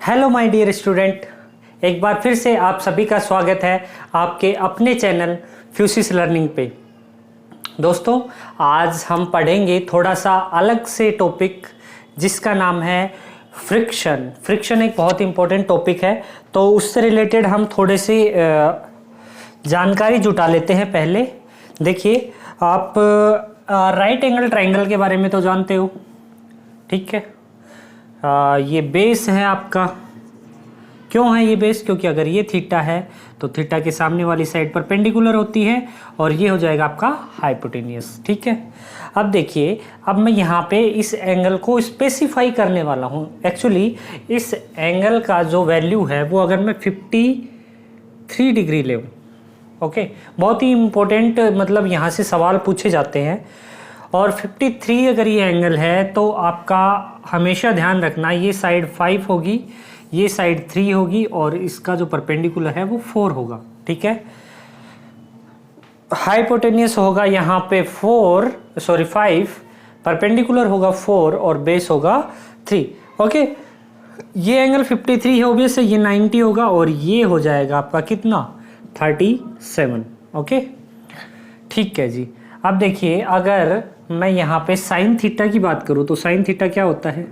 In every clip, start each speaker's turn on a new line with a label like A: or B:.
A: Hello my dear student, एक बार फिर से आप सभी का स्वागत है आपके अपने चैनल फ्यूसिस लर्निंग पे। दोस्तों, आज हम पढ़ेंगे थोड़ा सा अलग से टॉपिक जिसका नाम है फ्रिक्शन। फ्रिक्शन एक बहुत इंपॉर्टेंट टॉपिक है, तो उससे रिलेटेड हम थोड़े से जानकारी जुटा लेते हैं। पहले देखिए, आप राइट एंगल ट्राइंगल के बारे में तो जानते हो, ठीक है। ये बेस है आपका। क्यों है ये बेस? क्योंकि अगर ये थीटा है तो थीटा के सामने वाली साइड परपेंडिकुलर होती है और ये हो जाएगा आपका हाइपोटेनियस, ठीक है। अब देखिए, अब मैं यहाँ पे इस एंगल को स्पेसिफाई करने वाला हूँ। एक्चुअली इस एंगल का जो वैल्यू है वो अगर मैं 53 डिग्री ले, ओके, बहुत ही इम्पोर्टेंट, मतलब यहाँ से सवाल पूछे जाते हैं। और 53 अगर ये एंगल है तो आपका हमेशा ध्यान रखना, ये साइड 5 होगी, ये साइड 3 होगी और इसका जो परपेंडिकुलर है वो 4 होगा, ठीक है। हाइपोटेनियस होगा यहाँ पे 5, परपेंडिकुलर होगा 4 और बेस होगा 3, ओके। ये एंगल 53 है, ऑब्वियस है, ये 90 होगा और ये हो जाएगा आपका कितना, 37, ओके, ठीक है जी। अब देखिए, अगर मैं यहाँ पे साइन थीटा की बात करूँ तो साइन थीटा क्या होता है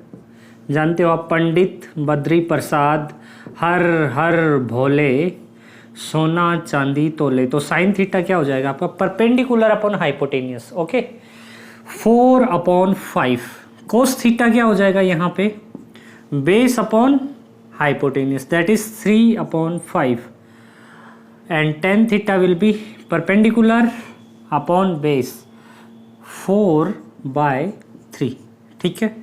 A: जानते हो आप? पंडित बद्री प्रसाद हर हर भोले सोना चांदी तोले। तो साइन थीटा क्या हो जाएगा आपका? Perpendicular upon hypotenuse, okay, 4/5। Cos theta क्या हो जाएगा यहाँ पे? Base upon hypotenuse, that is 3/5 and tan theta will B perpendicular upon base 4/3, ठीक है।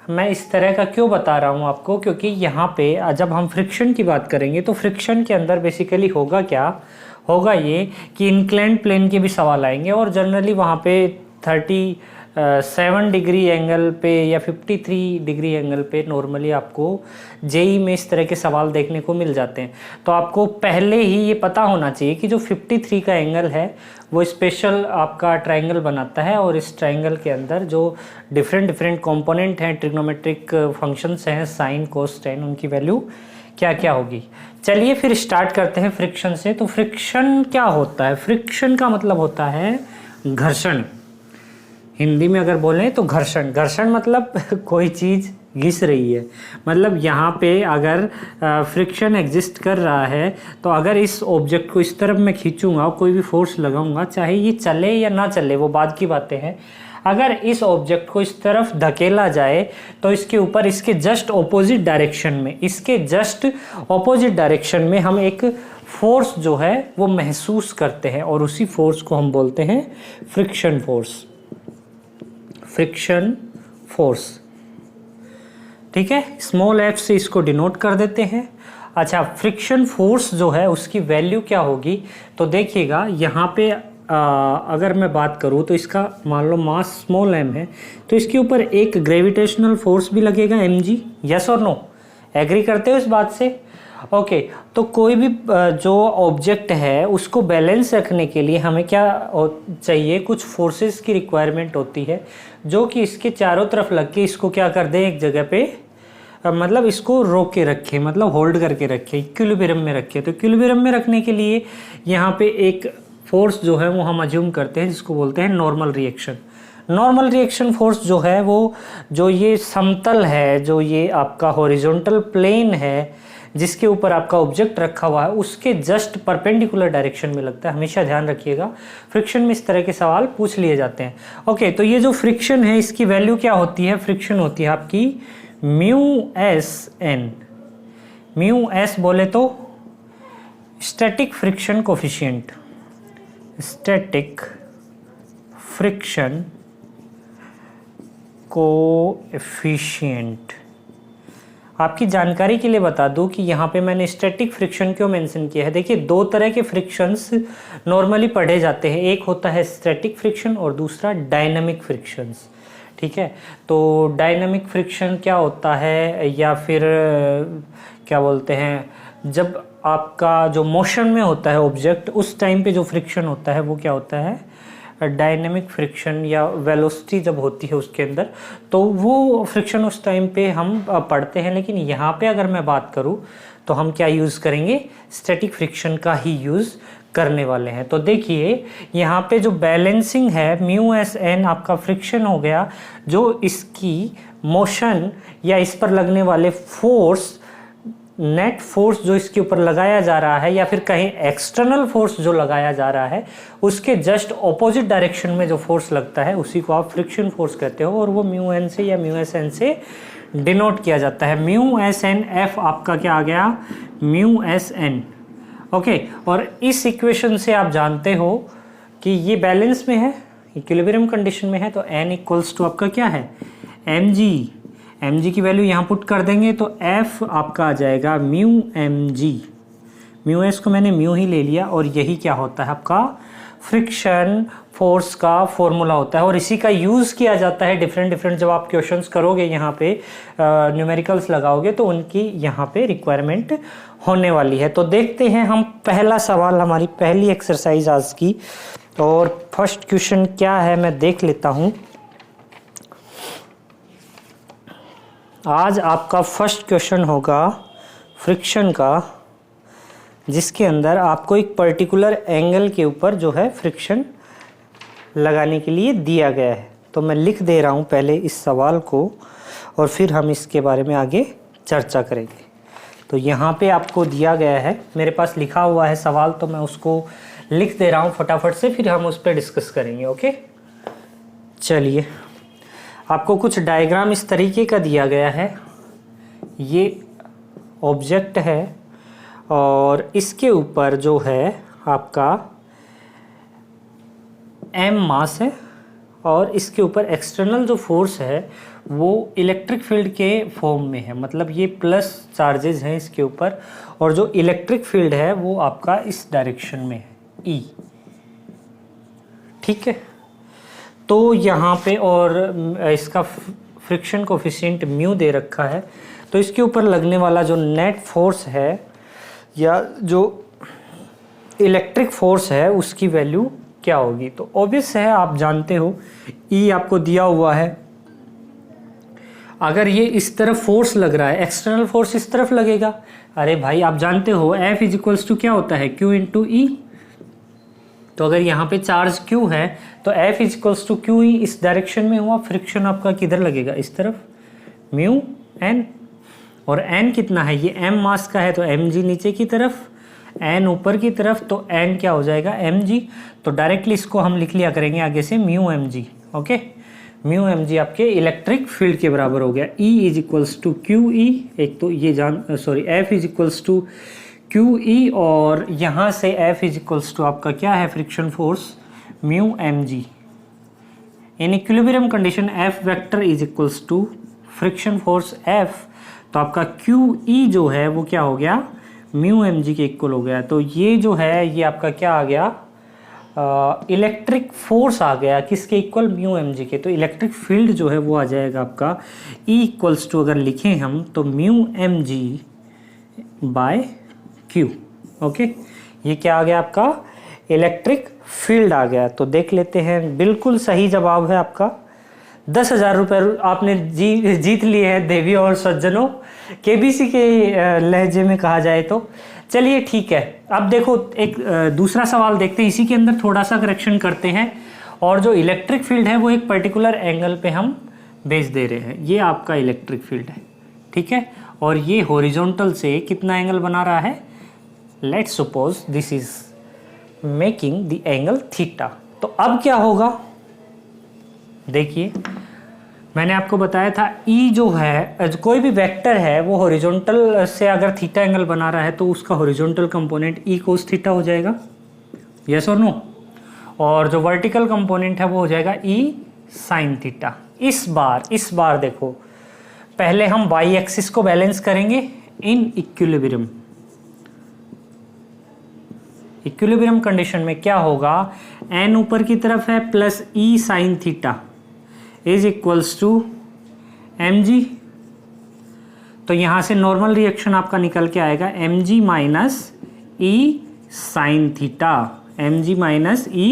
A: मैं इस तरह का क्यों बता रहा हूँ आपको? क्योंकि यहाँ पे जब हम फ्रिक्शन की बात करेंगे तो फ्रिक्शन के अंदर बेसिकली होगा क्या, होगा ये कि इंक्लाइंड प्लेन के भी सवाल आएंगे और जनरली वहाँ पे 37 डिग्री एंगल पे या 53 डिग्री एंगल पे नॉर्मली आपको जेई में इस तरह के सवाल देखने को मिल जाते हैं। तो आपको पहले ही ये पता होना चाहिए कि जो 53 का एंगल है वो स्पेशल आपका ट्रायंगल बनाता है और इस ट्रायंगल के अंदर जो डिफरेंट कंपोनेंट हैं, ट्रिग्नोमेट्रिक फंक्शंस हैं, साइन कोस टेन, उनकी वैल्यू क्या क्या होगी। चलिए फिर स्टार्ट करते हैं फ्रिक्शन से। तो फ्रिक्शन क्या होता है? फ्रिक्शन का मतलब होता है घर्षण। हिंदी में अगर बोलें तो घर्षण। घर्षण मतलब कोई चीज़ घिस रही है, मतलब यहाँ पे अगर फ्रिक्शन एग्जिस्ट कर रहा है तो अगर इस ऑब्जेक्ट को इस तरफ मैं खींचूंगा और कोई भी फोर्स लगाऊंगा, चाहे ये चले या ना चले वो बाद की बातें हैं, अगर इस ऑब्जेक्ट को इस तरफ धकेला जाए तो इसके ऊपर इसके जस्ट ऑपोजिट डायरेक्शन में, इसके जस्ट ऑपोजिट डायरेक्शन में हम एक फोर्स जो है वो महसूस करते हैं और उसी फोर्स को हम बोलते हैं फ्रिक्शन फोर्स। फ्रिक्शन फोर्स, ठीक है, स्मॉल एफ से इसको डिनोट कर देते हैं। अच्छा, फ्रिक्शन फोर्स जो है उसकी वैल्यू क्या होगी? तो देखिएगा यहाँ पे अगर मैं बात करूँ तो इसका मान लो मास स्मॉल m है तो इसके ऊपर एक ग्रेविटेशनल फोर्स भी लगेगा mg। यस और नो? एग्री करते हो इस बात से? ओके, तो कोई भी जो ऑब्जेक्ट है उसको बैलेंस रखने के लिए हमें क्या चाहिए? कुछ फोर्सेस की रिक्वायरमेंट होती है जो कि इसके चारों तरफ लग के इसको क्या कर दें, एक जगह पे मतलब इसको रोक के रखे, मतलब होल्ड करके रखे, इक्विलिब्रियम में रखे। तो इक्विलिब्रियम में रखने के लिए यहाँ पे एक फोर्स जो है वो हम अज्यूम करते हैं जिसको बोलते हैं normal reaction. Normal reaction force जो है वो, जो ये समतल है, जो ये आपका हॉरिजॉन्टल प्लेन है जिसके ऊपर आपका ऑब्जेक्ट रखा हुआ है, उसके जस्ट परपेंडिकुलर डायरेक्शन में लगता है। हमेशा ध्यान रखिएगा, फ्रिक्शन में इस तरह के सवाल पूछ लिए जाते हैं। ओके, तो ये जो फ्रिक्शन है इसकी वैल्यू क्या होती है? फ्रिक्शन होती है आपकी μSn। μS बोले तो static friction coefficient, static friction coefficient. आपकी जानकारी के लिए बता दूं कि यहाँ पे मैंने स्टैटिक फ्रिक्शन क्यों मेंशन किया है। देखिए, दो तरह के फ्रिक्शंस नॉर्मली पढ़े जाते हैं, एक होता है स्टैटिक फ्रिक्शन और दूसरा डायनामिक फ्रिक्शंस, ठीक है। तो डायनामिक फ्रिक्शन क्या होता है, या फिर क्या बोलते हैं, जब आपका जो मोशन में होता है ऑब्जेक्ट उस टाइम पे जो फ्रिक्शन होता है वो क्या होता है, डायनेमिक फ्रिक्शन या वेलोसिटी जब होती है उसके अंदर, तो वो फ्रिक्शन उस टाइम पे हम पढ़ते हैं। लेकिन यहाँ पे अगर मैं बात करूँ तो हम क्या यूज़ करेंगे, स्टैटिक फ्रिक्शन का ही यूज़ करने वाले हैं। तो देखिए यहाँ पे जो बैलेंसिंग है म्यू एस एन आपका फ्रिक्शन हो गया, जो इसकी मोशन या इस पर लगने वाले फोर्स, नेट फोर्स जो इसके ऊपर लगाया जा रहा है या फिर कहीं एक्सटर्नल फोर्स जो लगाया जा रहा है, उसके जस्ट ऑपोजिट डायरेक्शन में जो फोर्स लगता है उसी को आप फ्रिक्शन फोर्स कहते हो, और वो म्यू एन से या म्यू एस एन से डिनोट किया जाता है। म्यू एस एन एफ आपका क्या आ गया, म्यू एस एन। ओके, और इस इक्वेशन से आप जानते हो कि ये बैलेंस में है, इक्विलिब्रियम कंडीशन में है, तो n इक्वल्स टू आपका क्या है, mg की वैल्यू यहाँ पुट कर देंगे तो f आपका आ जाएगा म्यू mg। म्यू एस को मैंने म्यू ही ले लिया, और यही क्या होता है आपका फ्रिक्शन फोर्स का फॉर्मूला होता है, और इसी का यूज़ किया जाता है डिफरेंट जब आप क्वेश्चंस करोगे, यहाँ पे न्यूमेरिकल्स लगाओगे तो उनकी यहाँ पे रिक्वायरमेंट होने वाली है। तो देखते हैं हम पहला सवाल, हमारी पहली एक्सरसाइज आज की, और फर्स्ट क्वेश्चन क्या है मैं देख लेता हूँ। आज आपका फर्स्ट क्वेश्चन होगा फ्रिक्शन का, जिसके अंदर आपको एक पर्टिकुलर एंगल के ऊपर जो है फ्रिक्शन लगाने के लिए दिया गया है। तो मैं लिख दे रहा हूँ पहले इस सवाल को, और फिर हम इसके बारे में आगे चर्चा करेंगे। तो यहाँ पे आपको दिया गया है, मेरे पास लिखा हुआ है सवाल, तो मैं उसको लिख दे रहा हूँ फटाफट से, फिर हम उस पर डिस्कस करेंगे। ओके, चलिए, आपको कुछ डायग्राम इस तरीके का दिया गया है। ये ऑब्जेक्ट है और इसके ऊपर जो है आपका m मास है, और इसके ऊपर एक्सटर्नल जो फोर्स है वो इलेक्ट्रिक फील्ड के फॉर्म में है, मतलब ये प्लस चार्जेस हैं इसके ऊपर, और जो इलेक्ट्रिक फील्ड है वो आपका इस डायरेक्शन में है, E। ठीक है, तो यहाँ पे और इसका फ्रिक्शन कोफिशिएंट म्यू दे रखा है, तो इसके ऊपर लगने वाला जो नेट फोर्स है या जो इलेक्ट्रिक फोर्स है उसकी वैल्यू क्या होगी। तो ऑब्वियस है, आप जानते हो E आपको दिया हुआ है। अगर ये इस तरफ फोर्स लग रहा है, एक्सटर्नल फोर्स इस तरफ लगेगा, अरे भाई आप जानते हो F इज इक्वल्स टू क्या होता है, Q इंटू E। तो अगर यहाँ पे चार्ज Q है तो F is equals to q E, इस डायरेक्शन में हुआ, फ्रिक्शन आपका किधर लगेगा, इस तरफ, म्यू एन। और n कितना है, ये m मास का है तो mg नीचे की तरफ, n ऊपर की तरफ, तो n क्या हो जाएगा, mg। तो डायरेक्टली इसको हम लिख लिया करेंगे आगे से mu mg। Okay, mu mg आपके इलेक्ट्रिक फील्ड के बराबर हो गया। E is equals to q E, एक तो ये F is equals to q E, और यहाँ से F इज इक्वल्स टू आपका क्या है, friction force mu mg। In equilibrium condition F vector is equals to friction force F, तो आपका क्यू ई जो है वो क्या हो गया, म्यू mg के इक्वल हो गया। तो ये जो है ये आपका क्या आ गया, इलेक्ट्रिक फोर्स आ गया, किसके इक्वल, म्यू mg के। तो इलेक्ट्रिक फील्ड जो है वो आ जाएगा आपका E इक्वल्स टू, अगर लिखें हम तो mu mg by Q। Okay, ये क्या आ गया आपका, इलेक्ट्रिक फील्ड आ गया। तो देख लेते हैं, बिल्कुल सही जवाब है आपका। 10,000 रुपये आपने जीत लिए हैं देवी और सज्जनों, केबीसी के लहजे में कहा जाए तो। चलिए ठीक है, अब देखो एक दूसरा सवाल देखते हैं, इसी के अंदर थोड़ा सा करेक्शन करते हैं। और जो इलेक्ट्रिक फील्ड है वो एक पर्टिकुलर एंगल पे हम भेज दे रहे हैं, ये आपका इलेक्ट्रिक फील्ड है, ठीक है, और ये हॉरिजॉन्टल से कितना एंगल बना रहा है, let's suppose this is making the angle theta. तो अब क्या होगा, देखिए मैंने आपको बताया था E जो है, कोई भी वेक्टर है वो हॉरिजॉन्टल से अगर थीटा एंगल बना रहा है तो उसका horizontal component E cos theta हो जाएगा, यस और नो, और जो वर्टिकल कंपोनेंट है वो हो जाएगा E साइन थीटा। इस बार देखो, पहले हम y एक्सिस को बैलेंस करेंगे इन इक्विलिब्रियम। इक्विलिब्रियम कंडीशन में क्या होगा, n ऊपर की तरफ है plus E sine theta is equals to mg। तो यहां से नॉर्मल रिएक्शन आपका निकल के आएगा mg minus E sine theta, mg minus E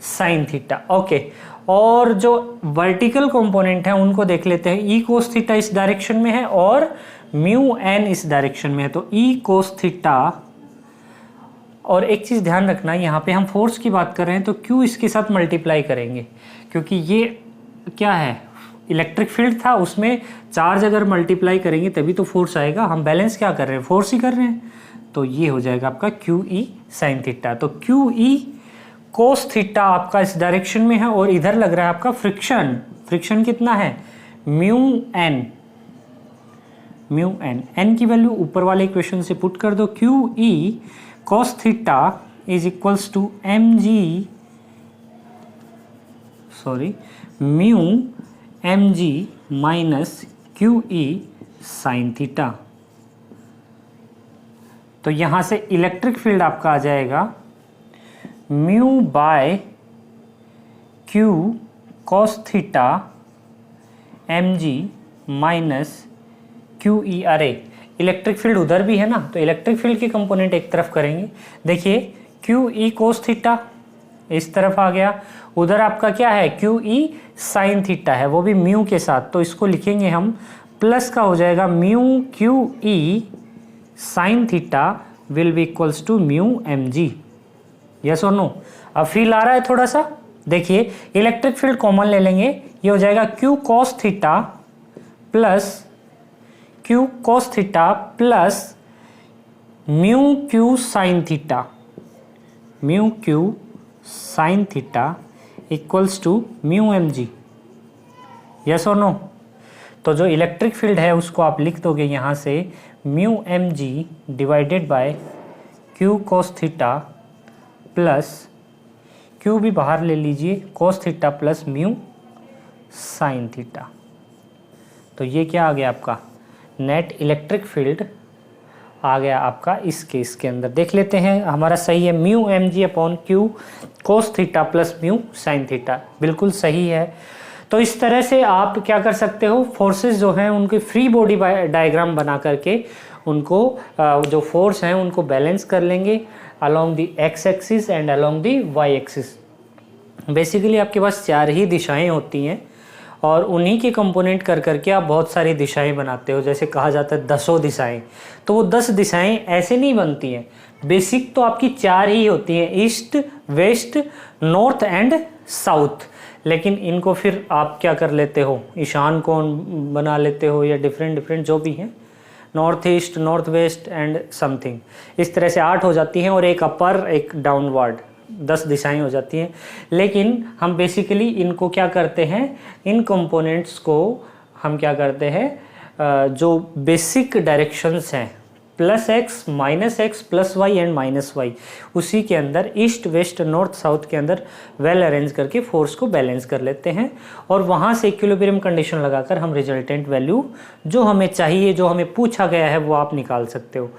A: sine theta. Okay, और जो वर्टिकल कंपोनेंट है उनको देख लेते हैं। ई कोस थीटा इस डायरेक्शन में है और म्यू एन इस डायरेक्शन में है, तो ई कोस थीटा। और एक चीज़ ध्यान रखना, यहाँ पे हम फोर्स की बात कर रहे हैं तो क्यू इसके साथ मल्टीप्लाई करेंगे, क्योंकि ये क्या है, इलेक्ट्रिक फील्ड था, उसमें चार्ज अगर मल्टीप्लाई करेंगे तभी तो फोर्स आएगा। हम बैलेंस क्या कर रहे हैं, फोर्स ही कर रहे हैं, तो ये हो जाएगा आपका क्यू ई साइन थीटा। तो क्यू ई कोस थीटा आपका इस डायरेक्शन में है और इधर लग रहा है आपका फ्रिक्शन। फ्रिक्शन कितना है, mu N. Mu N, N की वैल्यू ऊपर वाले इक्वेशन से पुट कर दो। Q E cos theta is equals to mg, mu mg minus QE sin theta। तो यहां से इलेक्ट्रिक फील्ड आपका आ जाएगा mu by Q cos theta mg minus QE। अरे इलेक्ट्रिक फील्ड उधर भी है ना, तो इलेक्ट्रिक फील्ड के कंपोनेंट एक तरफ करेंगे। देखिए क्यू ई कोस थीटा इस तरफ आ गया, उधर आपका क्या है, क्यू ई साइन थीटा है, वो भी म्यू के साथ, तो इसको लिखेंगे हम प्लस का हो जाएगा mu q E sine theta will be equals to mu m g. Yes और नो। अब फील आ रहा है थोड़ा सा, देखिए इलेक्ट्रिक फील्ड कॉमन ले लेंगे, ये हो जाएगा q cos theta plus q cos theta plus mu q sine theta, mu q sine theta equals to mu m g. Yes और नो। तो जो इलेक्ट्रिक फील्ड है उसको आप लिख दोगे यहाँ से mu m g divided by q cos theta plus q भी बाहर ले लीजिए, cos theta plus mu sine theta. तो ये क्या आ गया आपका, नेट इलेक्ट्रिक फील्ड आ गया आपका इस केस के अंदर। देख लेते हैं हमारा सही है, mu m g upon q cos theta plus mu sine theta, बिल्कुल सही है। तो इस तरह से आप क्या कर सकते हो, फोर्सेस जो हैं उनके फ्री बॉडी डायग्राम बना करके उनको जो फोर्स हैं उनको बैलेंस कर लेंगे along the x axis and along the y axis. Basically आपके पास 4 ही दिशाएं होती हैं और उन्हीं के कंपोनेंट कर करके आप बहुत सारी दिशाएं बनाते हो। जैसे कहा जाता है 10 दिशाएं, तो वो 10 दिशाएं ऐसे नहीं बनती हैं, बेसिक तो आपकी 4 ही होती हैं, east west north and south. लेकिन इनको फिर आप क्या कर लेते हो, ईशान कोण बना लेते हो या डिफरेंट जो भी हैं, north east north west and something, इस तरह से 8 हो जाती हैं और एक अपर एक डाउनवर्ड, 10 दिशाएं हो जाती हैं। लेकिन हम बेसिकली इनको क्या करते हैं, इन कंपोनेंट्स को हम क्या करते हैं, जो बेसिक डायरेक्शंस हैं plus x minus x plus y and minus y, उसी के अंदर ईस्ट वेस्ट नॉर्थ साउथ के अंदर वेल अरेंज करके फोर्स को बैलेंस कर लेते हैं और वहाँ से इक्विलिब्रियम कंडीशन लगाकर हम रिजल्टेंट वैल्यू जो हमें चाहिए, जो हमें पूछा गया है, वो आप निकाल सकते हो।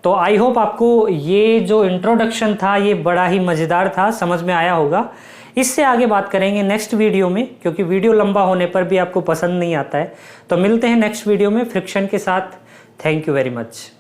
A: तो आई होप आपको ये जो इंट्रोडक्शन था ये बड़ा ही मज़ेदार था, समझ में आया होगा। इससे आगे बात करेंगे नेक्स्ट वीडियो में, क्योंकि वीडियो लंबा होने पर भी आपको पसंद नहीं आता है। तो मिलते हैं नेक्स्ट वीडियो में फ्रिक्शन के साथ। Thank you very much.